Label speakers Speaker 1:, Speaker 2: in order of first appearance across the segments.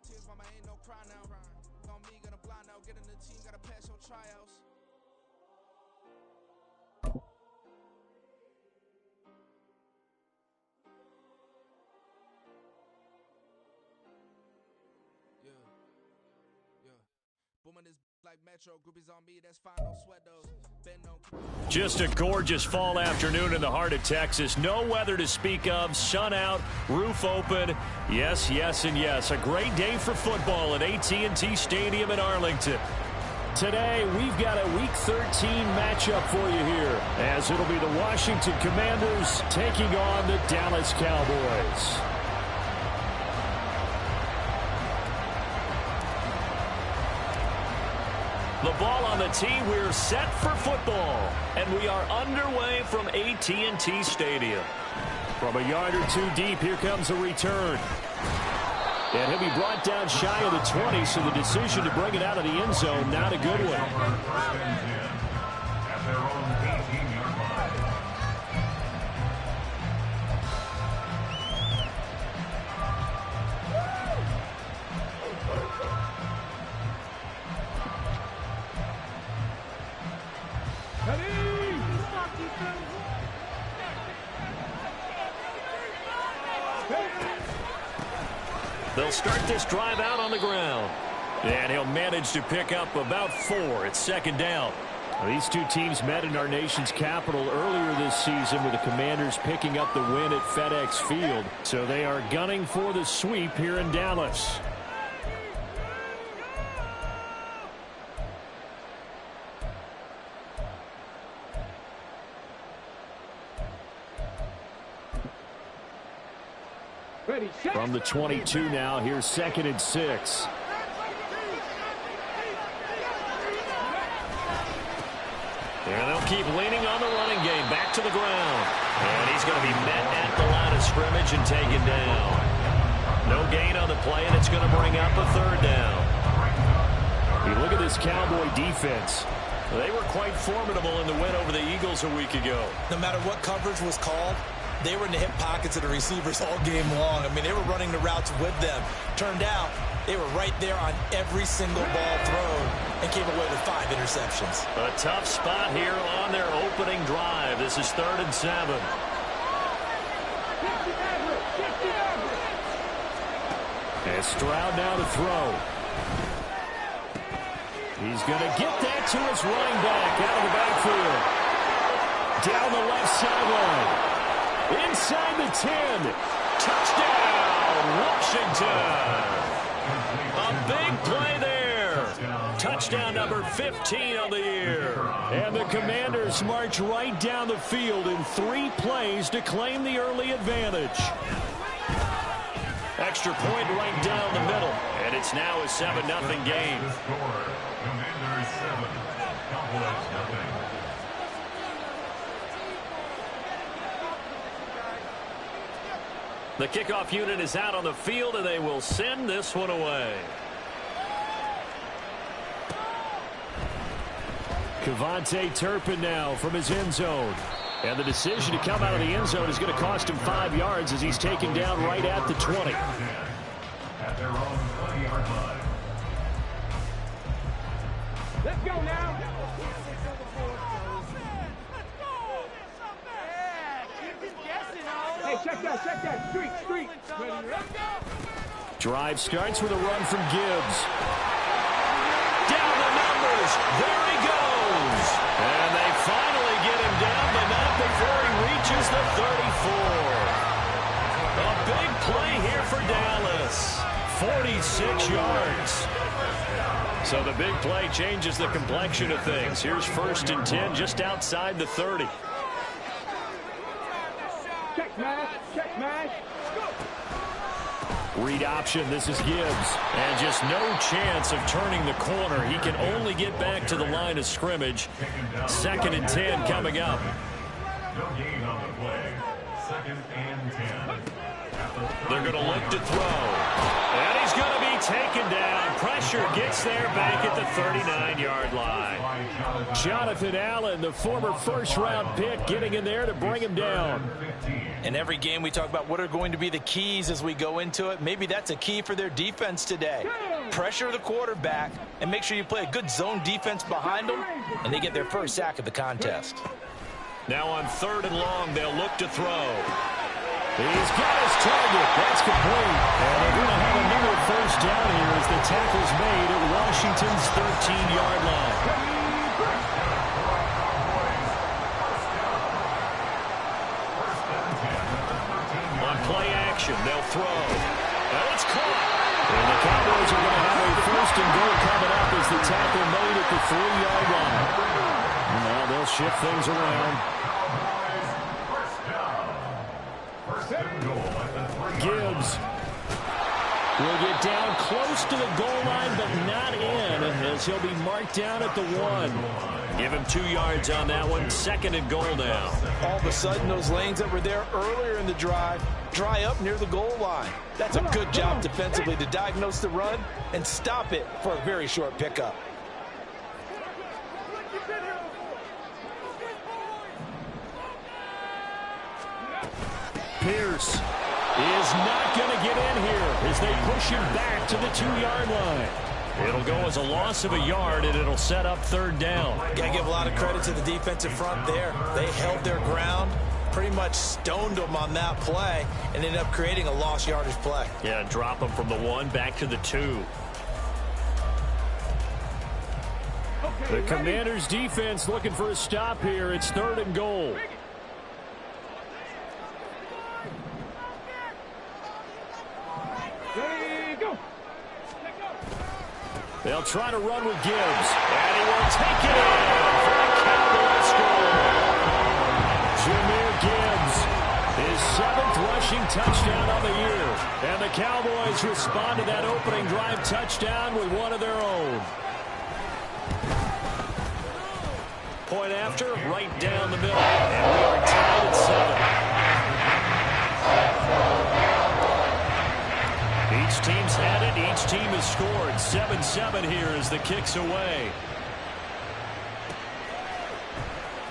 Speaker 1: tears, mama ain't no cry now. On me, gonna blind out, get in the team, gotta pass your tryouts. Booming this like Metro, groupies on me, that's fine, don't sweat those.
Speaker 2: Just a gorgeous fall afternoon in the heart of Texas. No weather to speak of, sun out, roof open. Yes, yes, and yes. A great day for football at AT&T Stadium in Arlington. Today, we've got a Week 13 matchup for you here, as it'll be the Washington Commanders taking on the Dallas Cowboys. The ball on the tee, we're set for football, and we are underway from AT&T Stadium. From a yard or two deep, here comes a return. And he'll be brought down shy of the 20, so the decision to bring it out of the end zone, not a good one. They'll start this drive out on the ground. And he'll manage to pick up about 4. It's second down. These two teams met in our nation's capital earlier this season with the Commanders picking up the win at FedEx Field. So they are gunning for the sweep here in Dallas. From the 22 now, here's 2nd and 6. And they'll keep leaning on the running game. Back to the ground. And he's going to be met at the line of scrimmage and taken down. No gain on the play, and it's going to bring up a 3rd down. You look at this Cowboy defense. They were quite formidable in the win over the Eagles a week ago.
Speaker 3: No matter what coverage was called, they were in the hip pockets of the receivers all game long. I mean, they were running the routes with them. Turned out, they were right there on every single ball thrown and came away with 5 interceptions.
Speaker 2: A tough spot here on their opening drive. This is 3rd and 7. And Stroud now to throw. He's going to get that to his running back out of the backfield. Down the left sideline. Inside the 10. Touchdown, Washington. A big play there. Touchdown number 15 on the year. And the Commanders march right down the field in 3 plays to claim the early advantage. Extra point right down the middle. And it's now a 7-0 game.
Speaker 4: Commanders 7, Cowboys nothing.
Speaker 2: The kickoff unit is out on the field, and they will send this one away. Kevontae Turpin now from his end zone. And the decision to come out of the end zone is going to cost him 5 yards as he's taken down right at the 20.
Speaker 4: At their own 20-yard line.
Speaker 5: Let's go now. Hey, check that. Street.
Speaker 2: Drive starts with a run from Gibbs. Down the numbers. There he goes. And they finally get him down, but not before he reaches the 34. A big play here for Dallas. 46 yards. So the big play changes the complexion of things. Here's 1st and 10 just outside the 30.
Speaker 5: Check smash.
Speaker 2: Read option, this is Gibbs. And just no chance of turning the corner. He can only get back to the line of scrimmage. 2nd and 10 coming up.
Speaker 4: No gain on the play. 2nd and 10.
Speaker 2: They're going to look to throw. And he's going to be taken down. Pressure gets there back at the 39-yard line. Jonathan Allen, the former first-round pick, getting in there to bring him down.
Speaker 3: In every game we talk about what are going to be the keys as we go into it. Maybe that's a key for their defense today. Pressure the quarterback and make sure you play a good zone defense behind them, and they get their first sack of the contest.
Speaker 2: Now on 3rd and long, they'll look to throw. He's got his target. That's complete. And they're going to have another first down here as the tackle's made at Washington's 13-yard line. Play action, they'll throw. And it's caught. And the Cowboys are going to have a 1st and goal coming up as the tackle made at the 3-yard line. Now they'll shift things around. Gibbs will get down close to the goal line, but not in, as he'll be marked down at the 1. Give him 2 yards on that one. 2nd and goal now.
Speaker 3: All of a sudden, those lanes that were there earlier in the drive dry up near the goal line. That's a good job defensively to diagnose the run and stop it for a very short pickup.
Speaker 2: Pierce is not going to get in here as they push him back to the 2-yard line. It'll go as a loss of a yard, and it'll set up 3rd down.
Speaker 3: Got to give a lot of credit to the defensive front there. They held their ground, pretty much stoned them on that play, and ended up creating a lost yardage play.
Speaker 2: Yeah, drop them from the 1 back to the 2. The Commanders' defense looking for a stop here. It's 3rd and goal. They'll try to run with Gibbs, and he will take it in for a Cowboys score. Jahmyr Gibbs, his 7th rushing touchdown of the year. And the Cowboys respond to that opening drive touchdown with one of their own. Point after, right down the middle. And we are tied at 7. Each team's had it. Each team has scored. 7-7 here as the kick's away.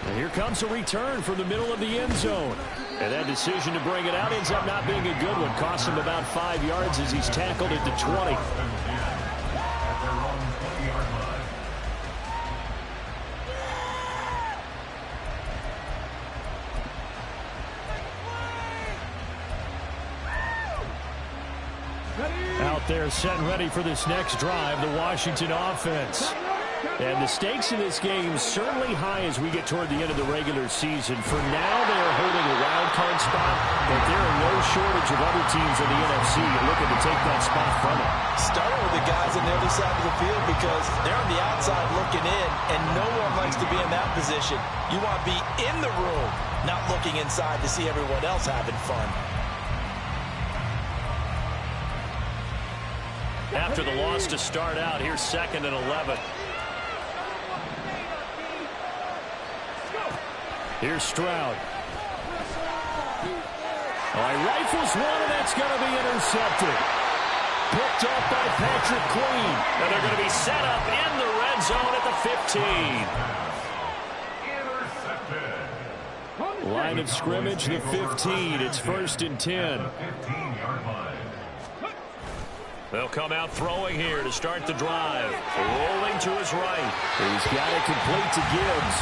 Speaker 2: And here comes a return from the middle of the end zone. And that decision to bring it out ends up not being a good one. Costs him about 5 yards as he's tackled at the 20. Out there set and ready for this next drive, the Washington offense. And the stakes in this game certainly high as we get toward the end of the regular season. For now, they are holding a wild card spot, but there are no shortage of other teams in the NFC looking to take that spot from them.
Speaker 3: Starting with the guys on the other side of the field because they're on the outside looking in, and no one likes to be in that position. You want to be in the room, not looking inside to see everyone else having fun.
Speaker 2: After the loss to start out, here's 2nd and 11. Here's Stroud. He rifles one, and that's going to be intercepted. Picked up by Patrick Queen. And they're going to be set up in the red zone at the 15. Line of scrimmage, the 15. It's 1st and 10. They'll come out throwing here to start the drive. Rolling to his right. He's got it complete to Gibbs.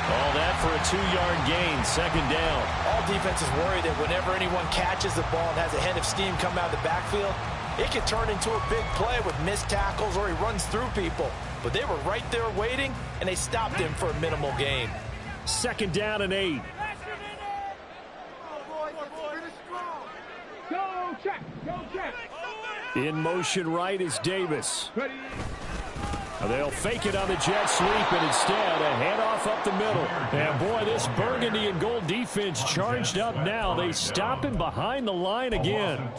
Speaker 2: All that for a 2-yard gain, 2nd down.
Speaker 3: All defenses worry that whenever anyone catches the ball and has a head of steam come out of the backfield, it can turn into a big play with missed tackles or he runs through people. But they were right there waiting, and they stopped him for a minimal gain.
Speaker 2: 2nd down and 8.
Speaker 5: Go check, go check.
Speaker 2: In motion right is Davis. They'll fake it on the jet sweep, and instead a handoff up the middle. And boy, this burgundy and gold defense charged up now. They stop him behind the line again.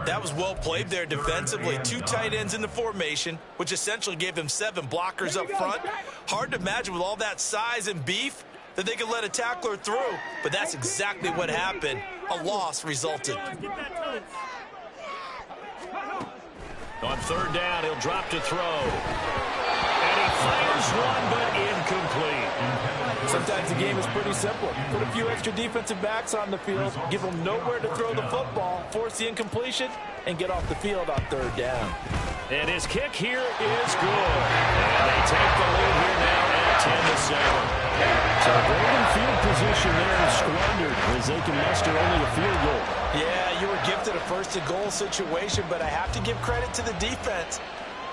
Speaker 3: That was well played there defensively. 2 tight ends in the formation, which essentially gave him 7 blockers up front. Hard to imagine with all that size and beef that they could let a tackler through, but that's exactly what happened. A loss resulted.
Speaker 2: On 3rd down, he'll drop to throw. And he fires one, but incomplete.
Speaker 3: Sometimes the game is pretty simple. Put a few extra defensive backs on the field, give them nowhere to throw the football, force the incompletion, and get off the field on third down.
Speaker 2: And his kick here is good. And they take the lead here now at 10-7. So the golden field position there is squandered as they can muster only a field goal.
Speaker 3: Yeah, you were gifted a first-and-goal situation, but I have to give credit to the defense.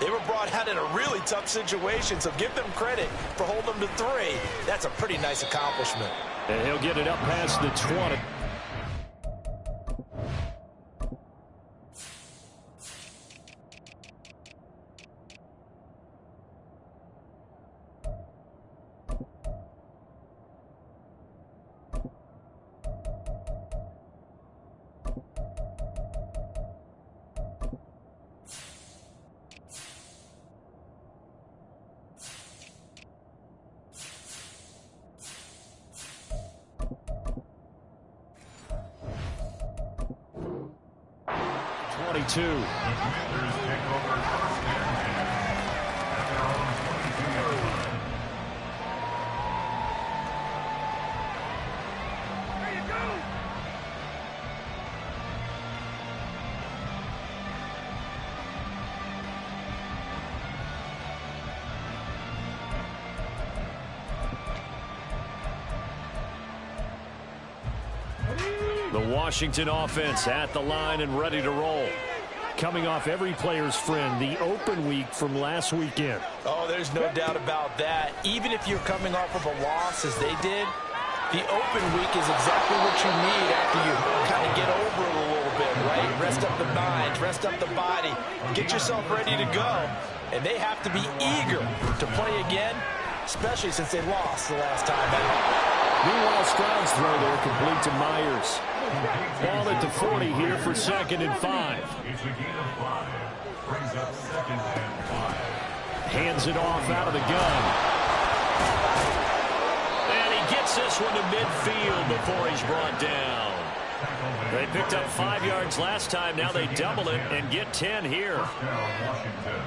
Speaker 3: They were brought out in a really tough situation, so give them credit for holding them to 3. That's a pretty nice accomplishment.
Speaker 2: And he'll get it up past the 20.
Speaker 4: The Commanders take over first and 10 at their own 22-yard line.
Speaker 5: There you go.
Speaker 2: The Washington offense at the line and ready to roll. Coming off every player's friend, the open week from last weekend.
Speaker 3: Oh, there's no doubt about that. Even if you're coming off of a loss as they did, the open week is exactly what you need after you kind of get over it a little bit, right? Rest up the mind, rest up the body, get yourself ready to go. And they have to be eager to play again, especially since they lost the last time out.
Speaker 2: Meanwhile, Stroud's throw there complete to Myers. Ball at the 40 here for 2nd and 5.
Speaker 4: It's a gain of 5. Brings up 2nd and 5.
Speaker 2: Hands it off out of the gun. And he gets this one to midfield before he's brought down. They picked up 5 yards last time. Now they double it and get 10 here.
Speaker 4: First down, Washington.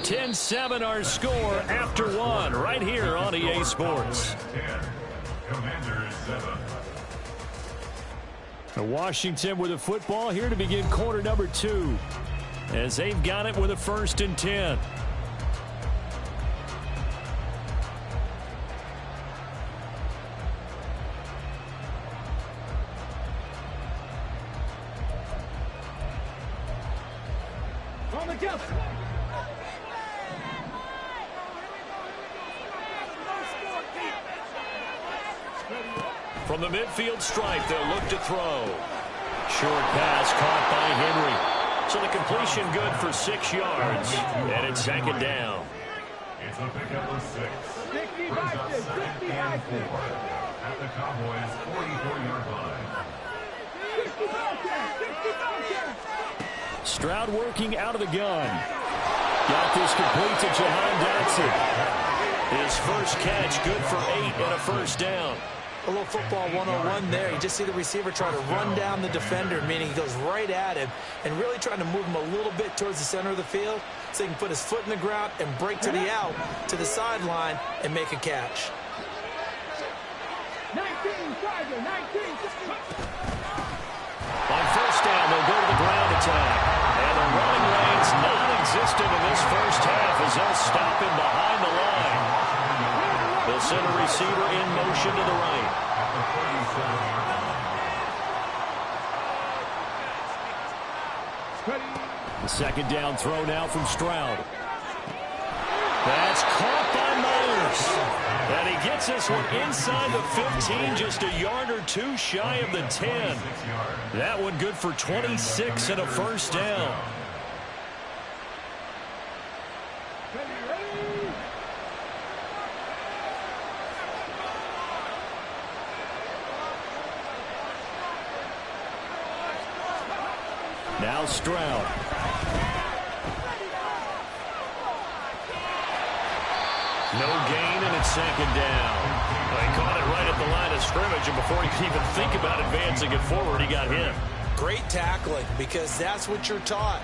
Speaker 2: 10-7 our score after 1 right here on EA Sports.
Speaker 4: Commanders 7.
Speaker 2: Washington with a football here to begin quarter number 2 as they've got it with a 1st and 10.
Speaker 5: On the jump.
Speaker 2: From the midfield stripe, they'll look to throw. Short pass caught by Henry. So the completion good for 6 yards. And it's 2nd down.
Speaker 4: It's a pickup of 6. Brings up 2nd and 4 at the Cowboys' 44-yard line.
Speaker 2: Stroud working out of the gun. Got this complete to Jahan Dotson. His first catch good for 8 and a 1st down.
Speaker 3: A little football 101 there. You just see the receiver try to run down the defender, meaning he goes right at him and really trying to move him a little bit towards the center of the field so he can put his foot in the ground and break to the out, to the sideline, and make a catch.
Speaker 5: 19, Tiger, 19.
Speaker 2: On 1st down, they'll go to the ground attack. And the running lane's non-existent in this first half as they'll stop him behind the line. They'll send a receiver in motion to the right. The 2nd down throw now from Stroud. That's caught by Myers. And he gets this one inside the 15, just a yard or 2 shy of the 10. That one good for 26 and a 1st down. Now Stroud. No gain, and it's 2nd down. He caught it right at the line of scrimmage, and before he could even think about advancing it forward, he got hit.
Speaker 3: Great tackling, because that's what you're taught.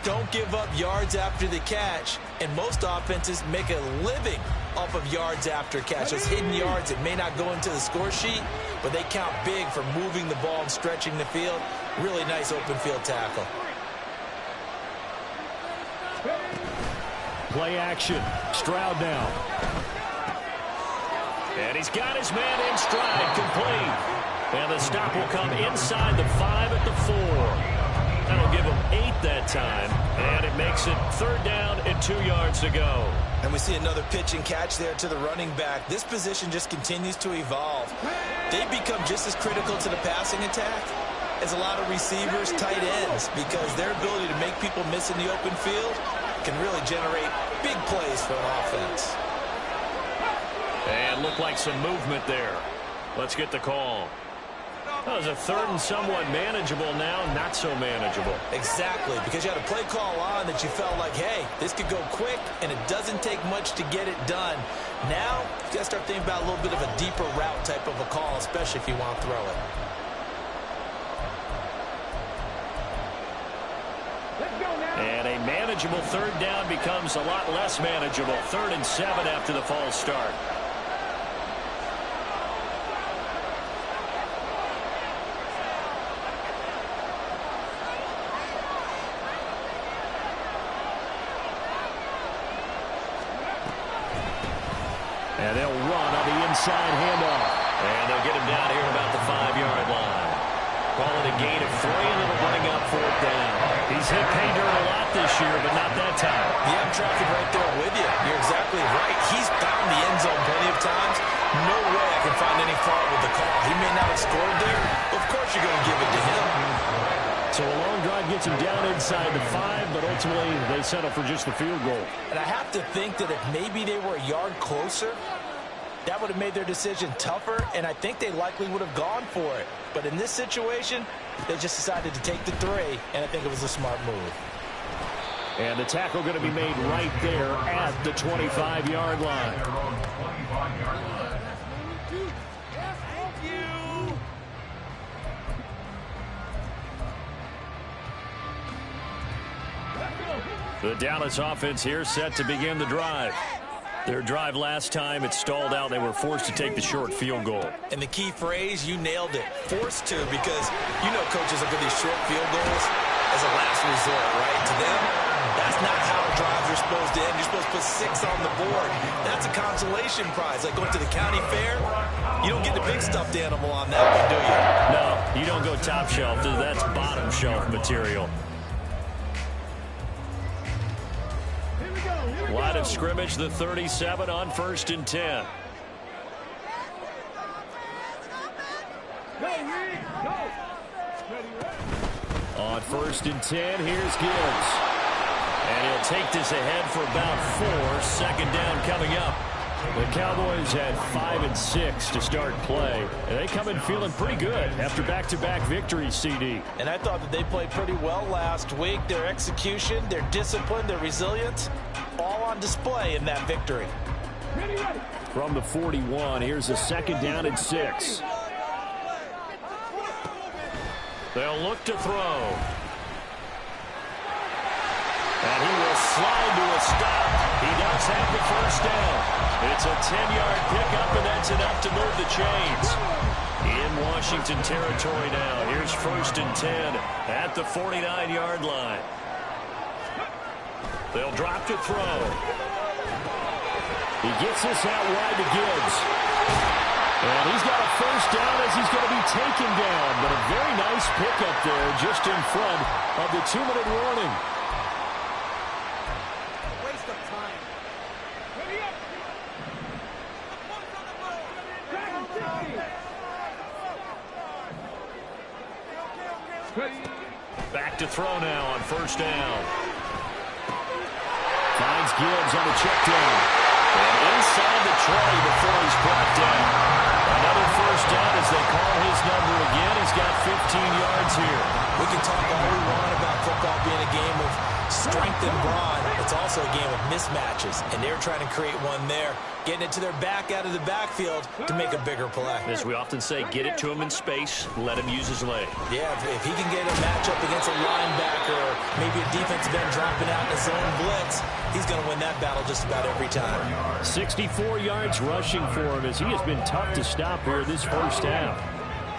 Speaker 3: don't give up yards after the catch, and most offenses make a living off of yards after catch. Those hidden yards that may not go into the score sheet, but they count big for moving the ball and stretching the field. Really nice open field tackle.
Speaker 2: Play action. Stroud now. And he's got his man in stride, complete. And the stop will come inside the 5 at the 4. That'll give him 8 that time. And it makes it 3rd down and 2 yards to go.
Speaker 3: And we see another pitch and catch there to the running back. This position just continues to evolve. They become just as critical to the passing attack as a lot of receivers, tight ends, because their ability to make people miss in the open field can really generate big plays for an offense.
Speaker 2: And look like some movement there. Let's get the call. That was a 3rd and somewhat manageable now, not so manageable.
Speaker 3: Exactly, because you had a play call on that you felt like, hey, this could go quick, and it doesn't take much to get it done. Now, you got to start thinking about a little bit of a deeper route type of a call, especially if you want to throw it.
Speaker 2: And a manageable 3rd down becomes a lot less manageable. 3rd and 7 after the false start. And they'll run on the inside handoff. And they'll get him down here about the 5-yard line. Call it a gain of 3, and it'll bring up 4th down. He's hit pay dirt a lot this year, but not that time.
Speaker 3: Yeah, I'm tracking right there with you. You're exactly right. He's found the end zone plenty of times. No way I can find any fault with the call. He may not have scored there, but of course you're going to give it to him.
Speaker 2: So a long drive gets him down inside the 5, but ultimately they settle for just the field goal.
Speaker 3: And I have to think that if maybe they were a yard closer, that would have made their decision tougher, and I think they likely would have gone for it. But in this situation, they just decided to take the 3, and I think it was a smart move.
Speaker 2: And the tackle going to be made right there at the 25-yard line. The Dallas offense here set to begin the drive. Their drive last time, it stalled out. They were forced to take the short field goal.
Speaker 3: And the key phrase, you nailed it. Forced to, because you know coaches look at these short field goals as a last resort, right? To them, that's not how drives are supposed to end. You're supposed to put 6 on the board. That's a consolation prize. Like going to the county fair, you don't get the big stuffed animal on that one, do you?
Speaker 2: No, you don't go top shelf. That's bottom shelf material. Line of scrimmage, the 37 on 1st and 10. On 1st and 10, here's Gibbs. And he'll take this ahead for about 4. 2nd down coming up. The Cowboys had 5 and 6 to start play. And they come in feeling pretty good after back-to-back victories, CD.
Speaker 3: And I thought that they played pretty well last week. Their execution, their discipline, their resilience, all on display in that victory.
Speaker 2: From the 41, here's a 2nd down and 6. They'll look to throw. And he will slide to a stop. He does have the 1st down. It's a 10-yard pickup, and that's enough to move the chains. In Washington territory now. Here's 1st and 10 at the 49-yard line. They'll drop to throw. He gets this out wide to Gibbs. And he's got a 1st down as he's going to be taken down. But a very nice pickup there just in front of the 2-minute warning.
Speaker 1: Waste of time.
Speaker 2: Back to throw now on 1st down. Finds Gibbs on the check down. And inside the 20 before he's brought down. Another 1st down as they call his number again. He's got 15 yards here.
Speaker 3: We can talk all we want about football being a game of strength and brawn. It's also also a game of mismatches, and they're trying to create one there, getting it to their back out of the backfield to make a bigger play.
Speaker 2: As we often say, get it to him in space, let him use his leg.
Speaker 3: Yeah, if he can get a matchup against a linebacker, or maybe a defensive end dropping out in his own blitz, he's going to win that battle just about every time.
Speaker 2: 64 yards rushing for him as he has been tough to stop here in this first half.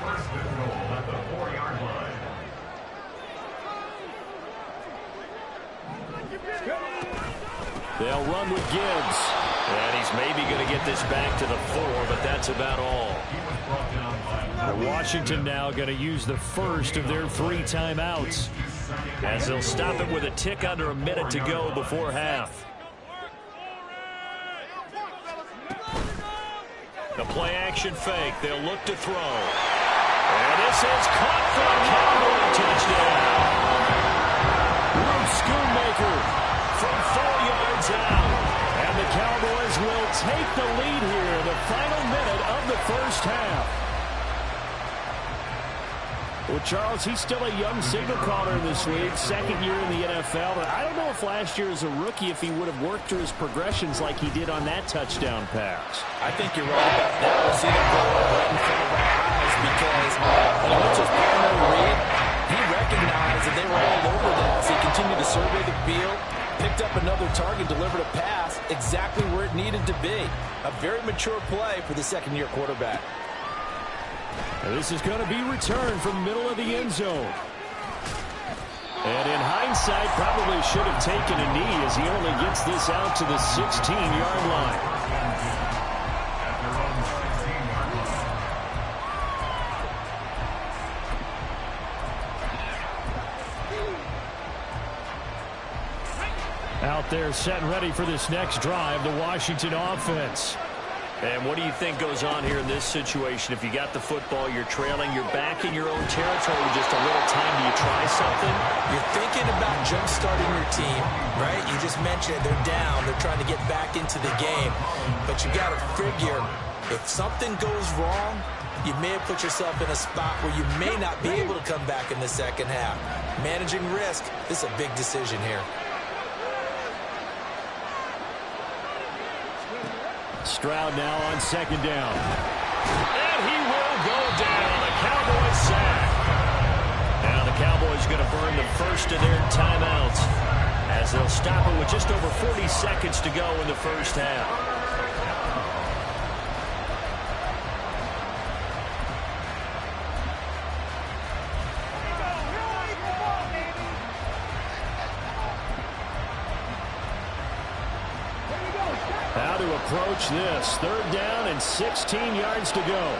Speaker 4: First and goal at the 4-yard line.
Speaker 2: They'll run with Gibbs. And he's maybe going to get this back to the 4, but that's about all. Washington now going to use the first of their 3 timeouts, as they'll stop it with a tick under a minute to go before half. The play-action fake. They'll look to throw. And this is caught for a Cowboy touchdown. Bruce Schoonmaker from 4 yards out. And the Cowboys will take the lead here in the final minute of the first half. Well, Charles, he's still a young signal caller in this league, second year in the NFL. But I don't know if last year as a rookie, if he would have worked through his progressions like he did on that touchdown pass.
Speaker 3: I think you're right about that. We'll see him go right in front of our eyes because when he went to his primary read, he recognized that they were all over that. So he continued to survey the field, picked up another target, delivered a pass exactly where it needed to be. A very mature play for the second-year quarterback.
Speaker 2: And this is going to be returned from the middle of the end zone. And in hindsight, probably should have taken a knee as he only gets this out to the 16-yard line. Out there set and ready for this next drive, the Washington offense. And what do you think goes on here in this situation? If you got the football, you're trailing, you're back in your own territory with just a little time. Do you try something?
Speaker 3: You're thinking about jump-starting your team, right? You just mentioned they're down. They're trying to get back into the game. But you got to figure, if something goes wrong, you may have put yourself in a spot where you may not be able to come back in the second half. Managing risk, this is a big decision here.
Speaker 2: Stroud now on second down. And he will go down. A Cowboys sack. Now the Cowboys going to burn the first of their timeouts as they'll stop it with just over 40 seconds to go in the first half. How to approach this. Third down and 16 yards to go.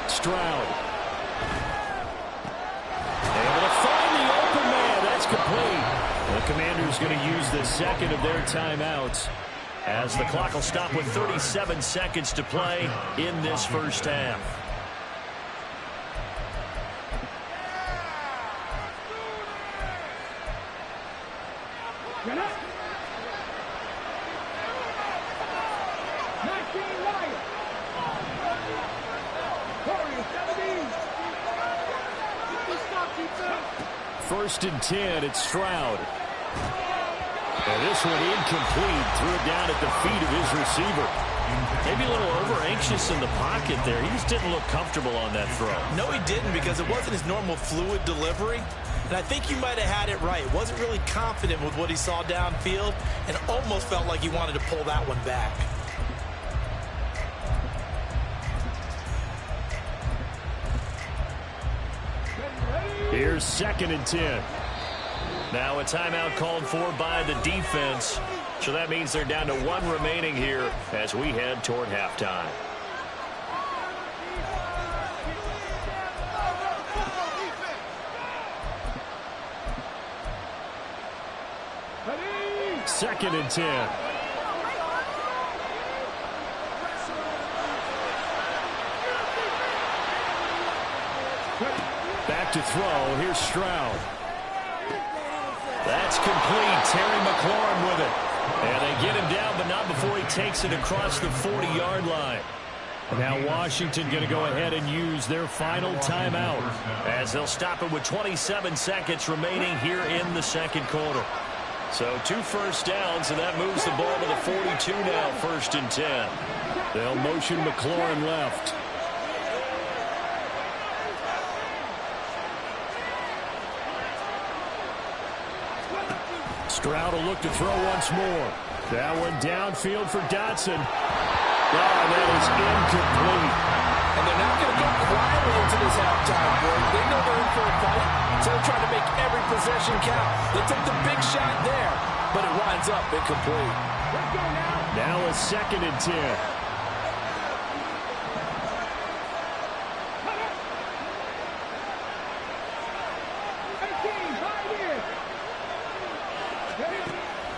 Speaker 2: Stroud. Able to find the open man. That's complete. The Commanders going to use the second of their timeouts, as the clock will stop with 37 seconds to play in this first half. First and 10, it's Stroud. And this one incomplete. Threw it down at the feet of his receiver. Maybe a little over-anxious in the pocket there. He just didn't look comfortable on that throw.
Speaker 3: No, he didn't, because it wasn't his normal fluid delivery. And I think you might have had it right. Wasn't really confident with what he saw downfield and almost felt like he wanted to pull that one back.
Speaker 2: Here's second and 10. Now a timeout called for by the defense. So that means they're down to one remaining here as we head toward halftime. Second and 10. Back to throw. Here's Stroud. That's complete. Terry McLaurin with it. And they get him down, but not before he takes it across the 40-yard line. And now Washington going to go ahead and use their final timeout as they'll stop it with 27 seconds remaining here in the second quarter. So 2 first downs, and that moves the ball to the 42 now, 1st and 10. They'll motion McLaurin left. Stroud will look to throw once more. That one downfield for Dotson. Oh, that is incomplete.
Speaker 6: And they're not going to go quietly into this halftime break. They know they're in for a fight, so they're trying to make every possession count. They took the big shot there, but it winds up incomplete.
Speaker 2: Now a 2nd and 10.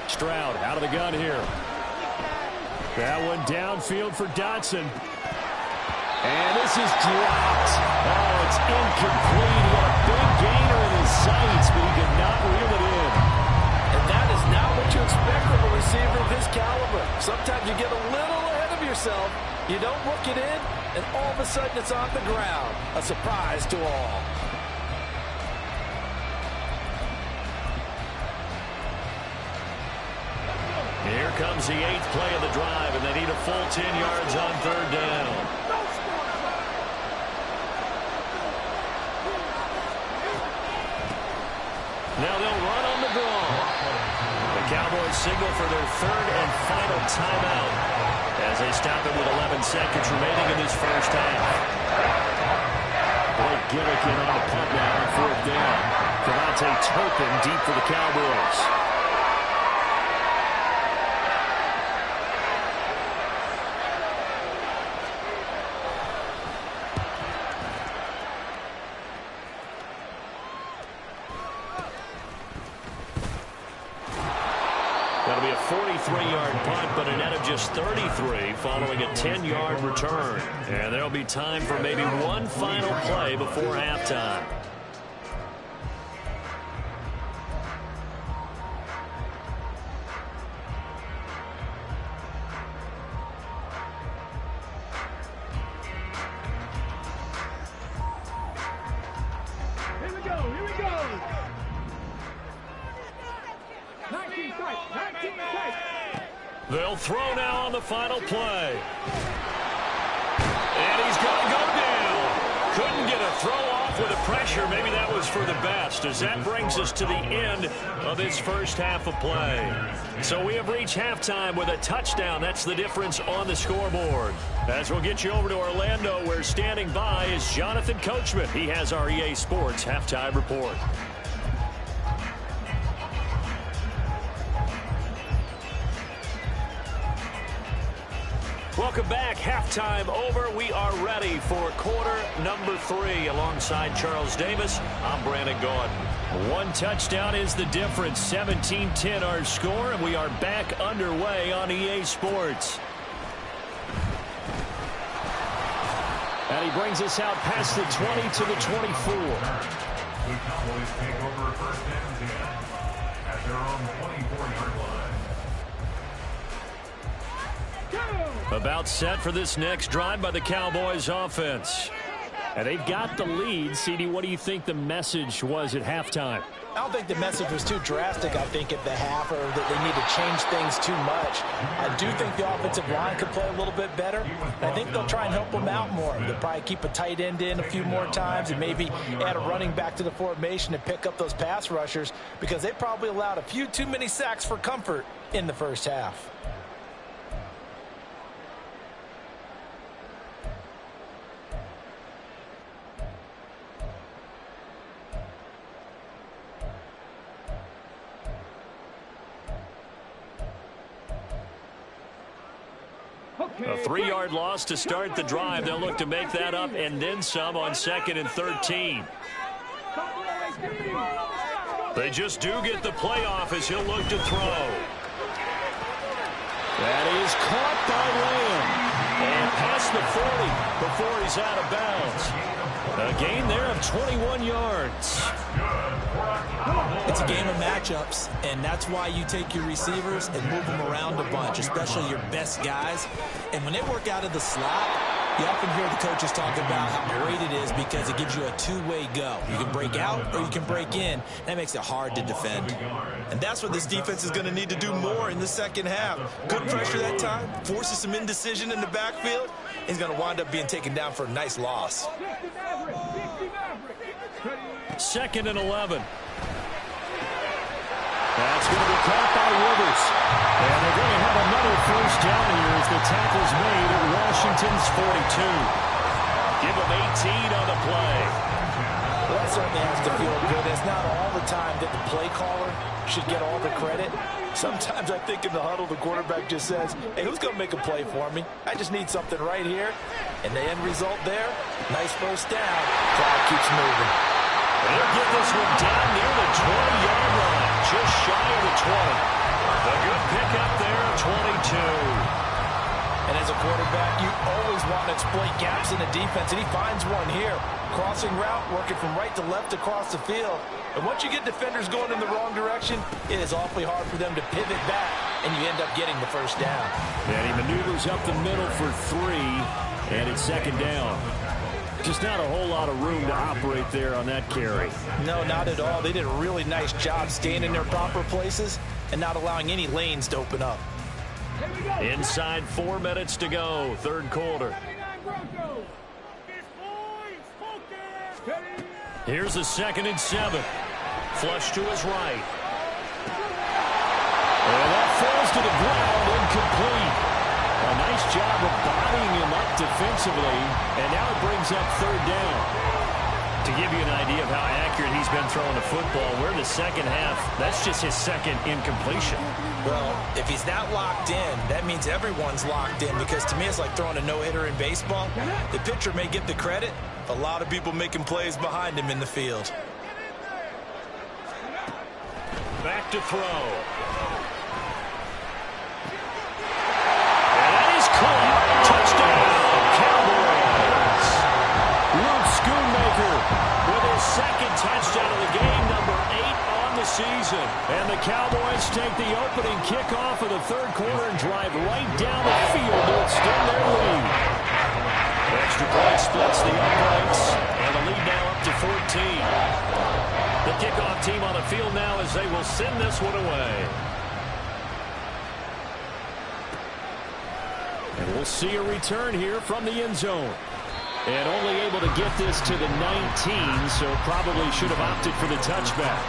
Speaker 2: Stroud out of the gun here. That one downfield for Dotson. And this is dropped. Oh, it's incomplete. He had a big gainer in his sights, but he could not reel it in.
Speaker 6: And that is not what you expect from a receiver of this caliber. Sometimes you get a little ahead of yourself. You don't look it in, and all of a sudden it's on the ground. A surprise to all.
Speaker 2: Here comes the 8th play of the drive, and they need a full 10 yards on 3rd down. Now they'll run on the draw. The Cowboys signal for their 3rd and final timeout as they stop it with 11 seconds remaining in this first half. Blake Gillikin on the punt now on 4th down. Devontae Turpin deep for the Cowboys. That'll be a 43-yard punt, but a net of just 33 following a 10-yard return. And there'll be time for maybe one final play before halftime.
Speaker 5: Here we go, here we go. 19 strikes, 19 strikes.
Speaker 2: They'll throw now on the final play. And he's going to go down. Couldn't get a throw off with the pressure. Maybe that was for the best, as that brings us to the end of this first half of play. So we have reached halftime with a touchdown. That's the difference on the scoreboard. As we'll get you over to Orlando, where standing by is Jonathan Coachman. He has our EA Sports halftime report. Welcome back. Halftime over. We are ready for quarter number 3. Alongside Charles Davis, I'm Brandon Gaudin. One touchdown is the difference. 17-10 our score, and we are back underway on EA Sports. And he brings us out past the 20 to the 24.
Speaker 4: The Cowboys take over 1st and 10 at their own 24-yard line.
Speaker 2: About set for this next drive by the Cowboys offense. And they've got the lead. CD, what do you think the message was at halftime?
Speaker 3: I don't think the message was too drastic, I think, at the half, or that they need to change things too much. I do think the offensive line could play a little bit better. I think they'll try and help them out more. They'll probably keep a tight end in a few more times and maybe add a running back to the formation and pick up those pass rushers, because they probably allowed a few too many sacks for comfort in the first half.
Speaker 2: A 3-yard loss to start the drive. They'll look to make that up and then some on 2nd and 13. They just do get the play off as he'll look to throw. That is caught by Lamb. And past the 40 before he's out of bounds. A gain there of 21 yards.
Speaker 3: It's It's a game of matchups, and that's why you take your receivers and move them around a bunch, especially your best guys. And when they work out of the slot, you often hear the coaches talk about how great it is because it gives you a two-way go. You can break out or you can break in. That makes it hard to defend. And that's what this defense is going to need to do more in the second half. Good pressure that time, forces some indecision in the backfield. He's going to wind up being taken down for a nice loss.
Speaker 2: 2nd and 11. That's going to be caught by Rivers. And they're going to have another first down here as the tackle's made at Washington's 42. Give them 18 on the play.
Speaker 6: Well, that certainly has to feel good. It's not all the time that the play caller should get all the credit. Sometimes I think in the huddle, the quarterback just says, hey, who's going to make a play for me? I just need something right here. And the end result there, nice first down. Clock keeps moving.
Speaker 2: They'll get this one down near the 20-yard line, just shy of the 20. A good pickup there, 22.
Speaker 6: And as a quarterback, you always want to exploit gaps in the defense, and he finds one here. Crossing route, working from right to left across the field. And once you get defenders going in the wrong direction, it is awfully hard for them to pivot back, and you end up getting the first down.
Speaker 2: And he maneuvers up the middle for 3, and it's 2nd down. Just not a whole lot of room to operate there on that carry.
Speaker 6: No, not at all. They did a really nice job staying in their proper places and not allowing any lanes to open up.
Speaker 2: Inside 4 minutes to go, 3rd quarter. Here's a 2nd and 7. Flush to his right. And that falls to the ground, incomplete. A nice job of bodying him up defensively, and now it brings up 3rd down. To give you an idea of how accurate he's been throwing the football, we're in the second half. That's just his 2nd incompletion.
Speaker 3: Well, if he's not locked in, that means everyone's locked in, because to me it's like throwing a no-hitter in baseball. The pitcher may get the credit, a lot of people making plays behind him in the field.
Speaker 2: Back to throw. Touchdown, Cowboys. Luke Schoonmaker with his 2nd touchdown of the game, number 8 on the season. And the Cowboys take the opening kickoff of the 3rd quarter and drive right down the field to extend their lead. Extra point splits the uprights, and the lead now up to 14. The kickoff team on the field now as they will send this one away. And we'll see a return here from the end zone. And only able to get this to the 19, so probably should have opted for the touchback.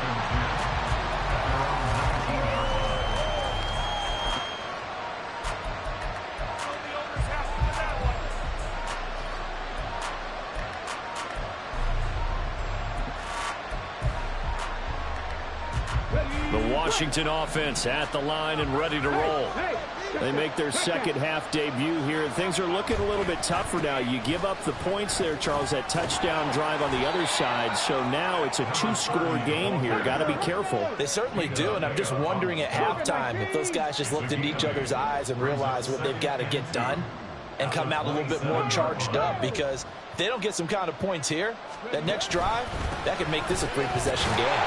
Speaker 2: The Washington offense at the line and ready to roll. They make their second half debut here. Things are looking a little bit tougher now. You give up the points there, Charles, that touchdown drive on the other side. So now it's a 2-score game here. Got to be careful.
Speaker 6: They certainly do, and I'm just wondering at halftime if those guys just looked into each other's eyes and realized what they've got to get done and come out a little bit more charged up, because if they don't get some kind of points here, that next drive, that could make this a 3-possession game.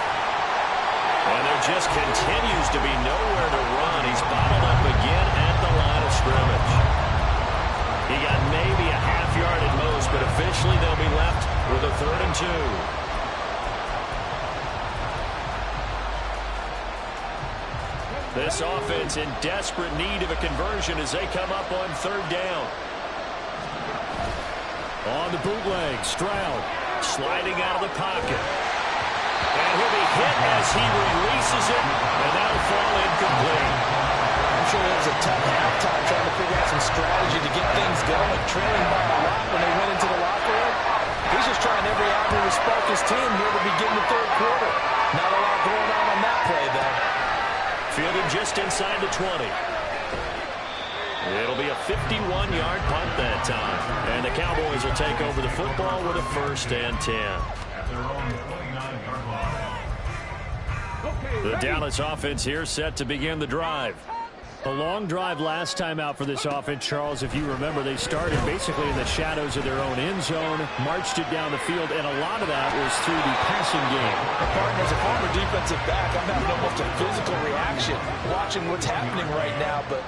Speaker 2: And there just continues to be nowhere to run. He's bottled up again at the line of scrimmage. He got maybe a half yard at most, but officially they'll be left with a 3rd and 2. This offense in desperate need of a conversion as they come up on 3rd down. On the bootleg, Stroud sliding out of the pocket. And he'll be hit as he releases it, and that'll fall incomplete.
Speaker 6: I'm sure it was a tough halftime trying to figure out some strategy to get things going. Trailing by a lot when they went into the locker room. He's just trying every avenue to spark his team here to begin the 3rd quarter. Not a lot going on that play, though.
Speaker 2: Fielded just inside the 20. It'll be a 51-yard punt that time. And the Cowboys will take over the football with a 1st and 10. The Dallas offense here set to begin the drive. A long drive last time out for this offense, Charles. If you remember, they started basically in the shadows of their own end zone, marched it down the field, and a lot of that was through the passing game.
Speaker 3: As a former defensive back, I'm having almost a physical reaction watching what's happening right now. But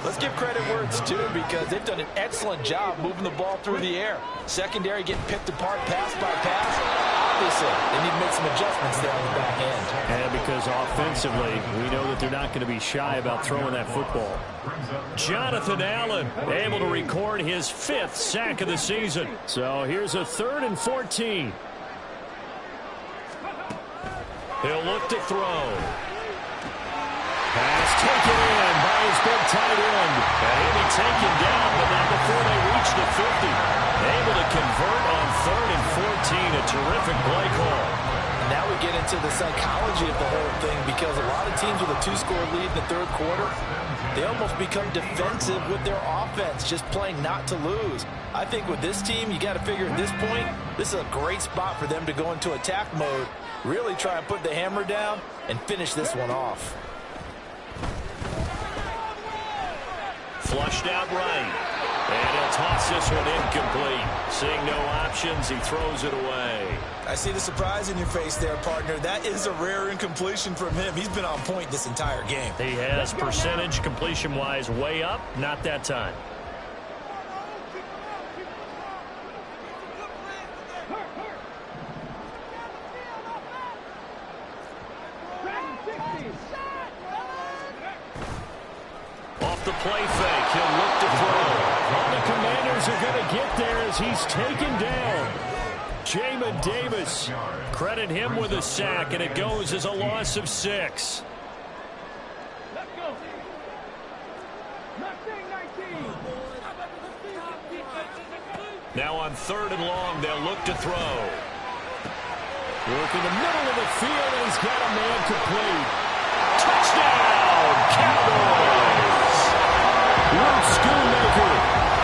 Speaker 3: let's give credit where it's due, because they've done an excellent job moving the ball through the air. Secondary getting picked apart pass by pass. Obviously, they need to make some adjustments there on the back end.
Speaker 2: And because offensively, we know that they're not going to be shy about throwing that football. Jonathan Allen able to record his 5th sack of the season. So here's a 3rd and 14. He'll look to throw. Pass taken in by his big tight end. And he'll be taken down, but not before they reach the 50. Able to convert on 3rd and 14. A terrific play call.
Speaker 3: Now we get into the psychology of the whole thing, because a lot of teams with a 2-score lead in the 3rd quarter, they almost become defensive with their offense, just playing not to lose. I think with this team, you got to figure at this point, this is a great spot for them to go into attack mode, really try and put the hammer down and finish this one off.
Speaker 2: Flushed out right. And he'll toss this one incomplete. Seeing no options, he throws it away.
Speaker 3: I see the surprise in your face there, partner. That is a rare incompletion from him. He's been on point this entire game.
Speaker 2: He has percentage completion-wise way up. Not that time. Off the play fake, he'll look to throw. All the Commanders are going to get there as he's taken down. Jamin Davis, credit him with a sack, and it goes as a loss of 6.
Speaker 5: Let's go. 19.
Speaker 2: Now on 3rd and long, they'll look to throw. Work in the middle of the field, and he's got a man complete. Touchdown, Cowboys! Luke Schoonmaker,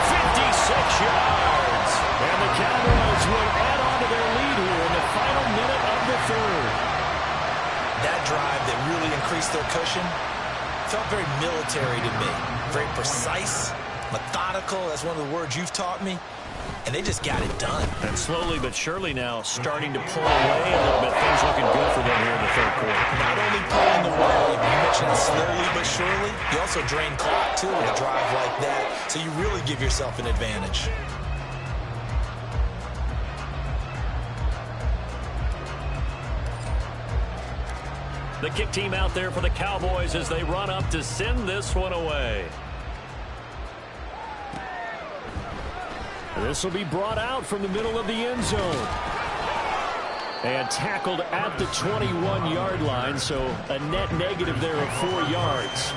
Speaker 2: 56 yards. And the Cowboys will add on to their lead here in the final minute of the 3rd.
Speaker 3: That drive that really increased their cushion felt very military to me. Very precise, methodical. That's one of the words you've taught me. And they just got it done.
Speaker 2: And slowly but surely now starting to pull away a little bit. Things looking good for them here in the 3rd quarter.
Speaker 3: Not only pulling away, but you mentioned slowly but surely. You also drain clock, too, with a drive like that. So you really give yourself an advantage.
Speaker 2: The kick team out there for the Cowboys as they run up to send this one away. This will be brought out from the middle of the end zone. And tackled at the 21-yard line, so a net negative there of 4 yards.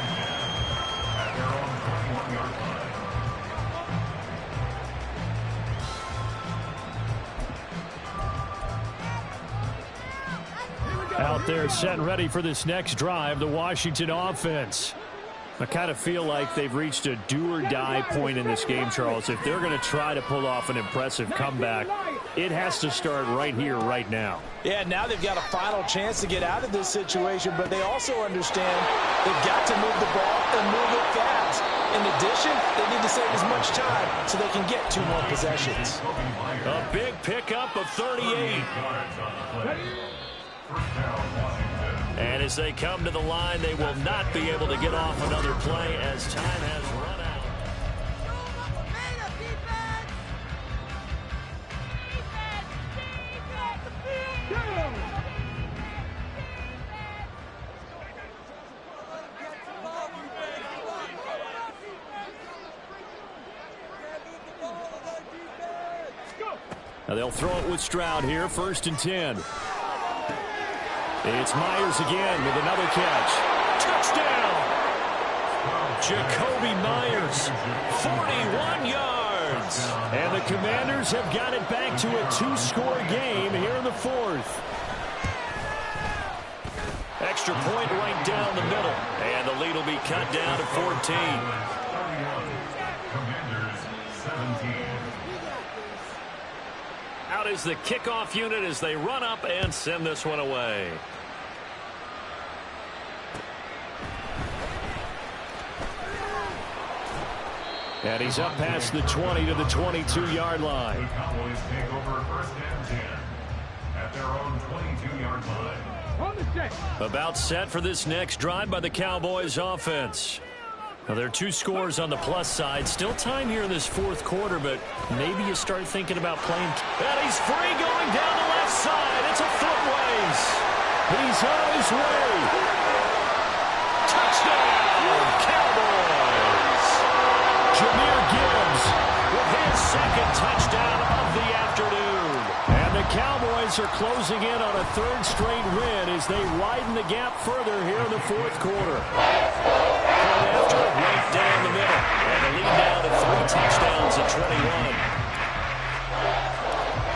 Speaker 2: Out there set and ready for this next drive, the Washington offense. I kind of feel like they've reached a do-or-die point in this game, Charles. If they're going to try to pull off an impressive comeback, it has to start right here, right now.
Speaker 3: Yeah, now they've got a final chance to get out of this situation, but they also understand they've got to move the ball and move it fast. In addition, they need to save as much time so they can get 2 more possessions.
Speaker 2: A big pickup of 38. And as they come to the line, they will not be able to get off another play as time has run out. Now they'll throw it with Stroud here, 1st and 10. It's Myers again with another catch. Touchdown! Jakobi Myers, 41 yards. And the Commanders have got it back to a 2-score game here in the 4th. Extra point right down the middle. And the lead will be cut down to 14.
Speaker 4: Commanders 17.
Speaker 2: Out is the kickoff unit as they run up and send this one away. And he's up past the 20 to the 22-yard line.
Speaker 4: The Cowboys take over first and 10 at their own 22-yard line.
Speaker 2: About set for this next drive by the Cowboys offense. Now, there are 2 scores on the plus side. Still time here in this fourth quarter, but maybe you start thinking about playing. And he's free going down the left side. It's a foot race. He's on his way. Touchdown, Cowboys. Jahmyr Gibbs with his second touchdown of the afternoon. And the Cowboys are closing in on a 3rd straight win as they widen the gap further here in the fourth quarter. After right down the middle, and the lead down to 3 touchdowns at 21.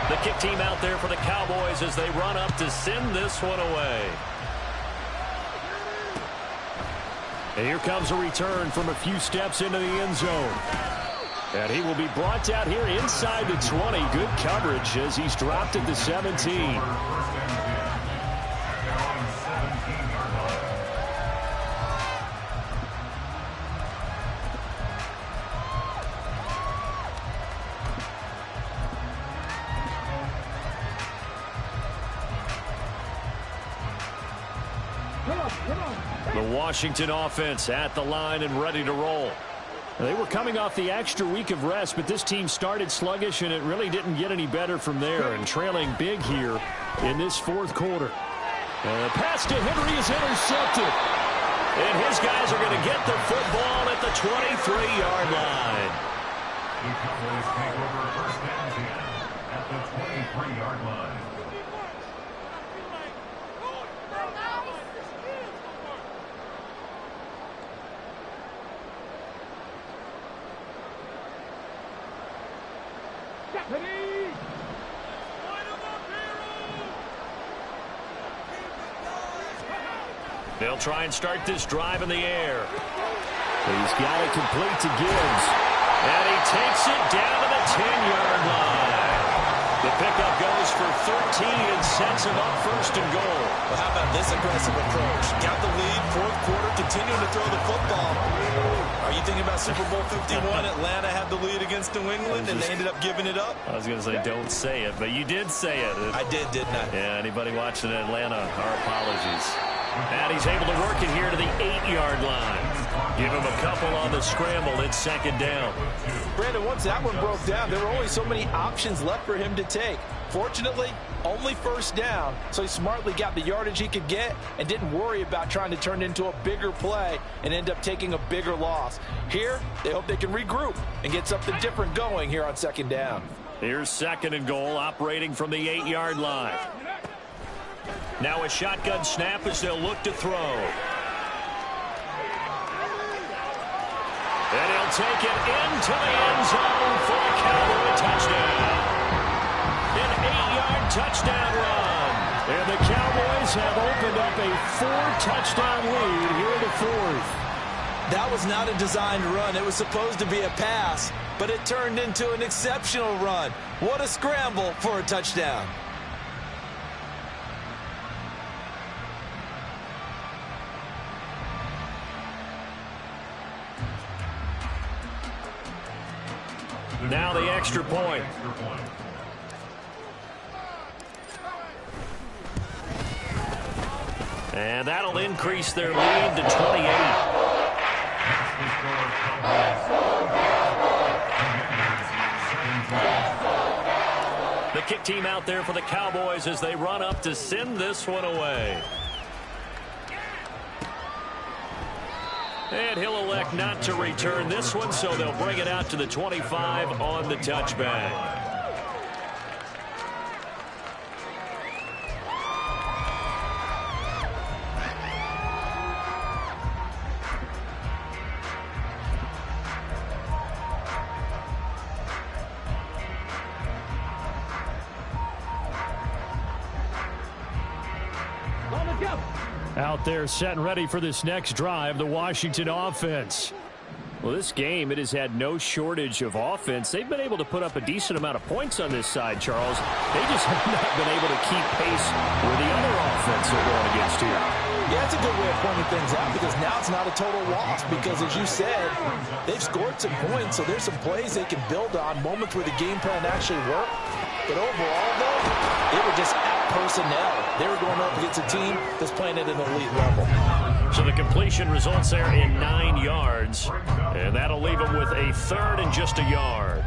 Speaker 2: The kick team out there for the Cowboys as they run up to send this one away. And here comes a return from a few steps into the end zone. And he will be brought down here inside the 20. Good coverage as he's dropped at the 17. The Washington offense at the line and ready to roll. They were coming off the extra week of rest, but this team started sluggish, and it really didn't get any better from there, and trailing big here in this fourth quarter. And the pass to Henry is intercepted. And his guys are going to get the football at the 23-yard line.
Speaker 4: The Cowboys take over first and 10 at the 23-yard line.
Speaker 2: They'll try and start this drive in the air. He's got it complete to Gibbs. And he takes it down to the 10-yard line. The pickup goes for 13 and sets him up first and goal.
Speaker 3: Well, how about this aggressive approach? Got the lead, fourth quarter, continuing to throw the football. Are you thinking about Super Bowl 51? Atlanta had the lead against New England, and they ended up giving it up?
Speaker 2: I was going to say, don't say it, but you did say it.
Speaker 3: I did, didn't I?
Speaker 2: Yeah, anybody watching Atlanta, our apologies. And he's able to work it here to the 8-yard line. Give him a couple on the scramble. It's second down.
Speaker 6: Brandon, once that one broke down, there were only so many options left for him to take. Fortunately, only first down, so he smartly got the yardage he could get and didn't worry about trying to turn it into a bigger play and end up taking a bigger loss. Here, they hope they can regroup and get something different going here on second down.
Speaker 2: Here's second and goal, operating from the 8-yard line. Now a shotgun snap as they'll look to throw. And he'll take it into the end zone for a Cowboy touchdown. An 8-yard touchdown run. And the Cowboys have opened up a 4-touchdown lead here in the fourth.
Speaker 3: That was not a designed run. It was supposed to be a pass, but it turned into an exceptional run. What a scramble for a touchdown.
Speaker 2: Now the extra point. And that'll increase their lead to 28. The kick team out there for the Cowboys as they run up to send this one away. And he'll elect not to return this one, so they'll bring it out to the 25 on the touchback. Out there set and ready for this next drive, the Washington offense. Well, this game, it has had no shortage of offense. They've been able to put up a decent amount of points on this side, Charles. They just have not been able to keep pace with the other offense they're going against here.
Speaker 3: Yeah, that's a good way of pointing things out because now it's not a total loss because, as you said, they've scored some points, so there's some plays they can build on, moments where the game plan actually worked. But overall, though, they were just at personnel. They were going up against a team that's playing at an elite level.
Speaker 2: So the completion results there in 9 yards, and that'll leave him with a 3rd and just a yard.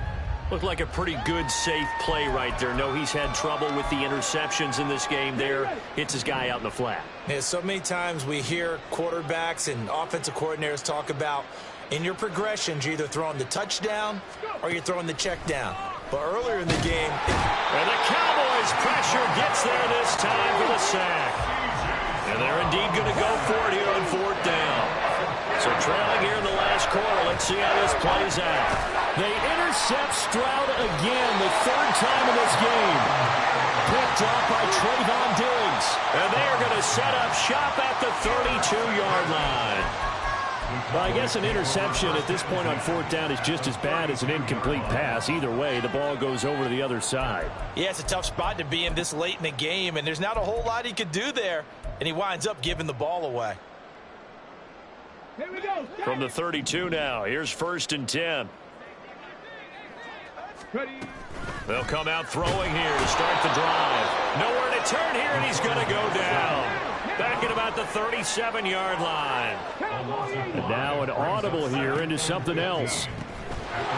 Speaker 2: Looked like a pretty good, safe play right there. No, he's had trouble with the interceptions in this game there. Hits his guy out in the flat.
Speaker 3: Yeah, so many times we hear quarterbacks and offensive coordinators talk about in your progressions, you're either throwing the touchdown or you're throwing the check down. But earlier in the game...
Speaker 2: And the Cowboys' pressure gets there this time for the sack. And they're indeed going to go for it here on 4th down. So trailing here in the last quarter, let's see how this plays out. They intercept Stroud again, the 3rd time in this game. Picked up by Trayvon Diggs. And they are going to set up shop at the 32-yard line. Well, I guess an interception at this point on 4th down is just as bad as an incomplete pass. Either way, the ball goes over to the other side.
Speaker 3: Yeah, it's a tough spot to be in this late in the game, and there's not a whole lot he could do there. And he winds up giving the ball away.
Speaker 5: Here we go.
Speaker 2: From the 32 now, here's 1st and 10.
Speaker 5: Ready.
Speaker 2: They'll come out throwing here to start the drive. Nowhere to turn here, and he's going to go down. Back at about the 37-yard line. And now an audible here into something else.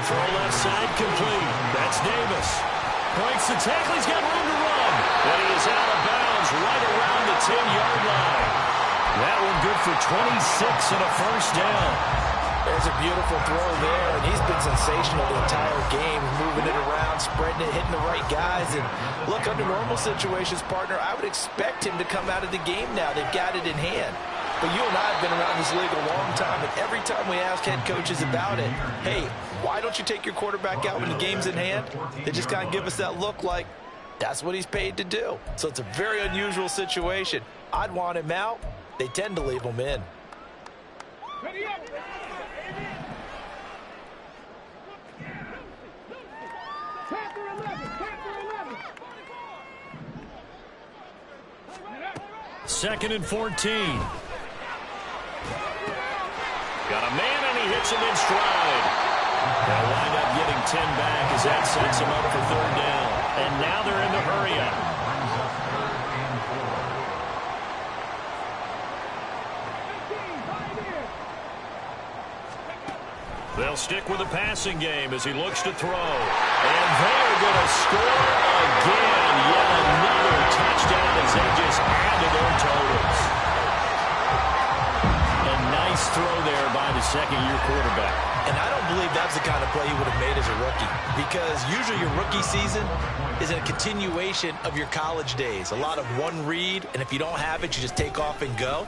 Speaker 2: Throw left side complete. That's Davis. Breaks the tackle. He's got room to run. And he is out of bounds right around the 10-yard line. That one good for 26 and a 1st down.
Speaker 3: There's a beautiful throw there, and he's been sensational the entire game, moving it around, spreading it, hitting the right guys. And look, under normal situations, partner, I would expect him to come out of the game now. They've got it in hand. But you and I have been around this league a long time, and every time we ask head coaches about it, hey, why don't you take your quarterback out when the game's in hand? They just kind of give us that look like that's what he's paid to do. So it's a very unusual situation. I'd want him out. They tend to leave him in.
Speaker 5: Ready up. Panther 11. Panther 11.
Speaker 2: 2nd and 14. Got a man, and he hits him in stride. They'll wind up getting 10 back as that sets him up for 3rd down. And now they're in the hurry-up. They'll stick with the passing game as he looks to throw. And they're going to score again. Yet another touchdown as they just add to their totals. A nice throw there by the 2nd-year quarterback.
Speaker 3: And I don't believe that's the kind of play he would have made as a rookie, because usually your rookie season is a continuation of your college days. A lot of one read, and if you don't have it, you just take off and go.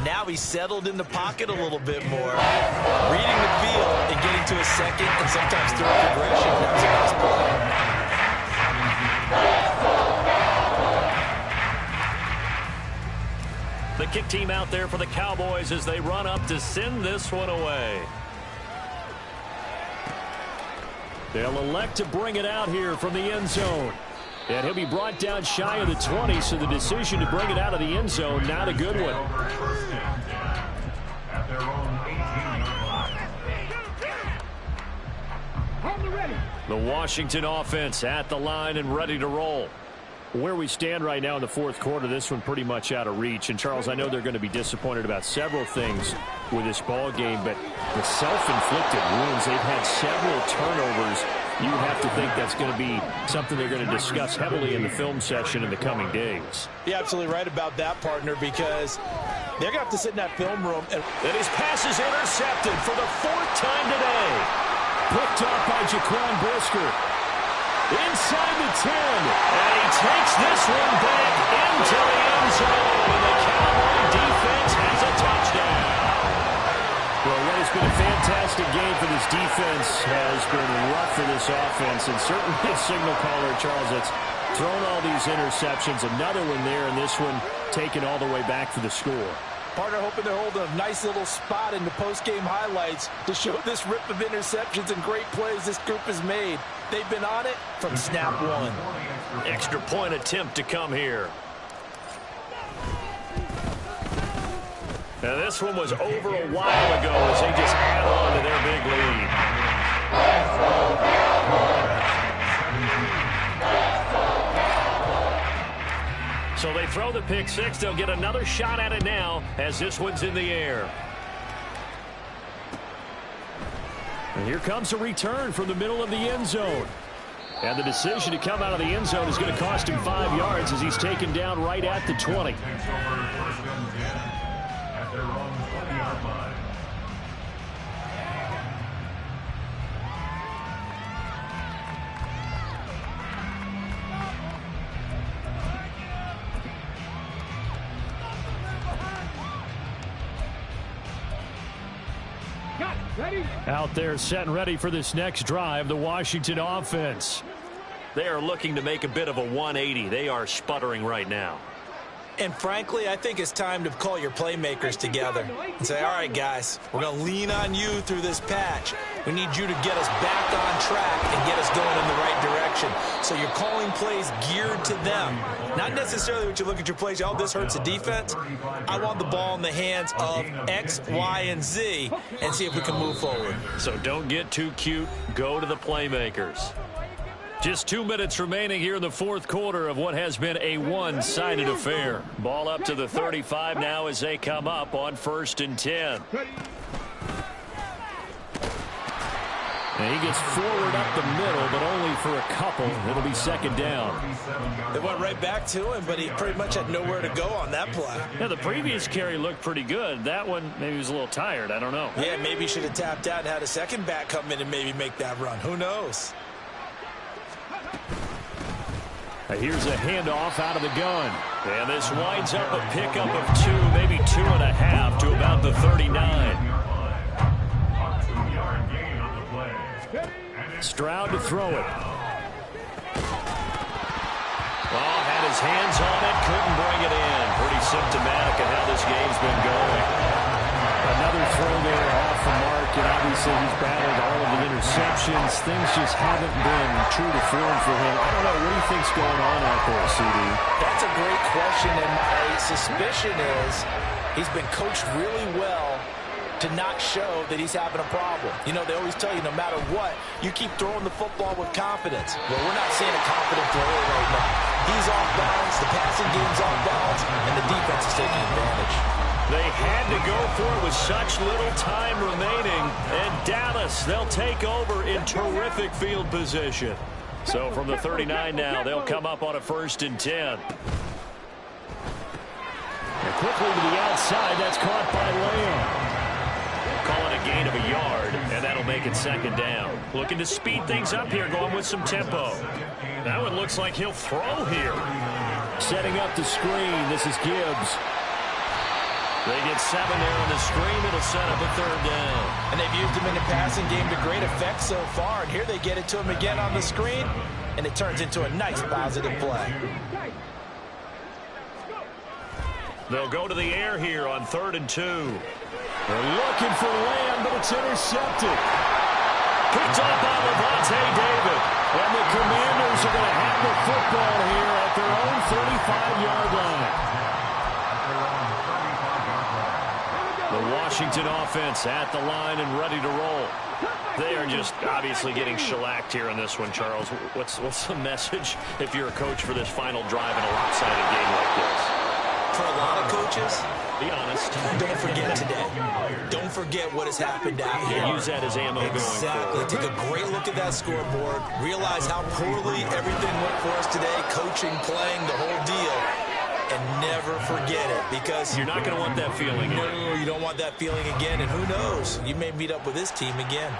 Speaker 3: Now he's settled in the pocket a little bit more, reading the field and getting to a second and sometimes third progression. That's a nice play.
Speaker 2: The kick team out there for the Cowboys as they run up to send this one away. They'll elect to bring it out here from the end zone. And he'll be brought down shy of the 20, so the decision to bring it out of the end zone, not a good one.
Speaker 4: At their own 18-yard line.
Speaker 2: The Washington offense at the line and ready to roll. Where we stand right now in the 4th quarter, this one pretty much out of reach. And, Charles, I know they're going to be disappointed about several things with this ball game, but the self-inflicted wounds, they've had several turnovers. You have to think that's going to be something they're going to discuss heavily in the film session in the coming days.
Speaker 3: You're absolutely right about that, partner, because they're going to have to sit in that film room.
Speaker 2: And his pass is intercepted for the 4th time today. Picked up by Jaquan Brisker. Inside the 10. And he takes this one back into the end zone. And the Cowboy defense has a touchdown. Well, what has been a fantastic game for this defense has been rough for this offense. And certainly a signal caller, Charles, that's thrown all these interceptions. Another one there, and this one taken all the way back for the score.
Speaker 6: Partner hoping they're holding a nice little spot in the post-game highlights to show this rip of interceptions and great plays this group has made. They've been on it from snap one.
Speaker 2: Extra point attempt to come here. Now this one was over a while ago as they just add on to their big lead. So they throw the pick six. They'll get another shot at it now as this one's in the air. And here comes a return from the middle of the end zone. And the decision to come out of the end zone is going to cost him 5 yards as he's taken down right at the 20.
Speaker 4: Takes over first and 10 at their own 20-yard line.
Speaker 5: Got it. Ready?
Speaker 2: Out there set and ready for this next drive, the Washington offense. They are looking to make a bit of a 180. They are sputtering right now.
Speaker 3: And frankly, I think it's time to call your playmakers together and say, all right, guys, we're going to lean on you through this patch. We need you to get us back on track and get us going in the right direction. So you're calling plays geared to them. Not necessarily what you look at your plays, oh, this hurts the defense. I want the ball in the hands of X, Y, and Z and see if we can move forward.
Speaker 2: So don't get too cute. Go to the playmakers. Just 2 minutes remaining here in the fourth quarter of what has been a one-sided affair. Ball up to the 35 now as they come up on 1st and 10. And he gets forward up the middle, but only for a couple. It'll be second down.
Speaker 3: They went right back to him, but he pretty much had nowhere to go on that play.
Speaker 2: Yeah, the previous carry looked pretty good. That one, maybe he was a little tired. I don't know.
Speaker 3: Yeah, maybe he should have tapped out and had a second back come in and maybe make that run. Who knows?
Speaker 2: Here's a handoff out of the gun. And this winds up a pickup of 2, maybe 2.5 to about the 39. Stroud to throw it. Well, had his hands on it, couldn't bring it in. Pretty symptomatic of how this game's been going. Another throw there off the mark, and obviously he's battled all of the interceptions. Things just haven't been true to form for him. I don't know, what do you think's going on out there, CD?
Speaker 6: That's a great question, and my suspicion is he's been coached really well to not show that he's having a problem. You know, they always tell you no matter what, you keep throwing the football with confidence. Well, we're not seeing a confident thrower right now. He's off balance, the passing game's off balance, and the defense is taking advantage.
Speaker 2: They had to go for it with such little time remaining. And Dallas, they'll take over in terrific field position. So from the 39 now, they'll come up on a 1st and 10. And quickly to the outside, that's caught by Lamb. Calling a gain of a yard, and that'll make it 2nd down. Looking to speed things up here, going with some tempo. That one looks like he'll throw here. Setting up the screen, this is Gibbs. They get 7 there on the screen. It'll set up a 3rd down.
Speaker 6: And they've used him in the passing game to great effect so far. And here they get it to him again on the screen, and it turns into a nice positive play.
Speaker 2: They'll go to the air here on 3rd and 2. They're looking for Lamb, but it's intercepted. Picked up by Levante David. And the Commanders are going to have the football here at their own 35-yard line. The Washington offense at the line and ready to roll. They are just obviously getting shellacked here in this one, Charles. What's the message if you're a coach for this final drive in a lopsided game like this?
Speaker 3: For a lot of coaches,
Speaker 2: be honest.
Speaker 3: Don't forget today. Don't forget what has happened out here.
Speaker 2: Use that as ammo going forward.
Speaker 3: Take a great look at that scoreboard. Realize how poorly everything went for us today. Coaching, playing, the whole deal. And never forget it, because
Speaker 2: you're not going to want that feeling again.
Speaker 3: No, you don't want that feeling again. And who knows? You may meet up with this team again.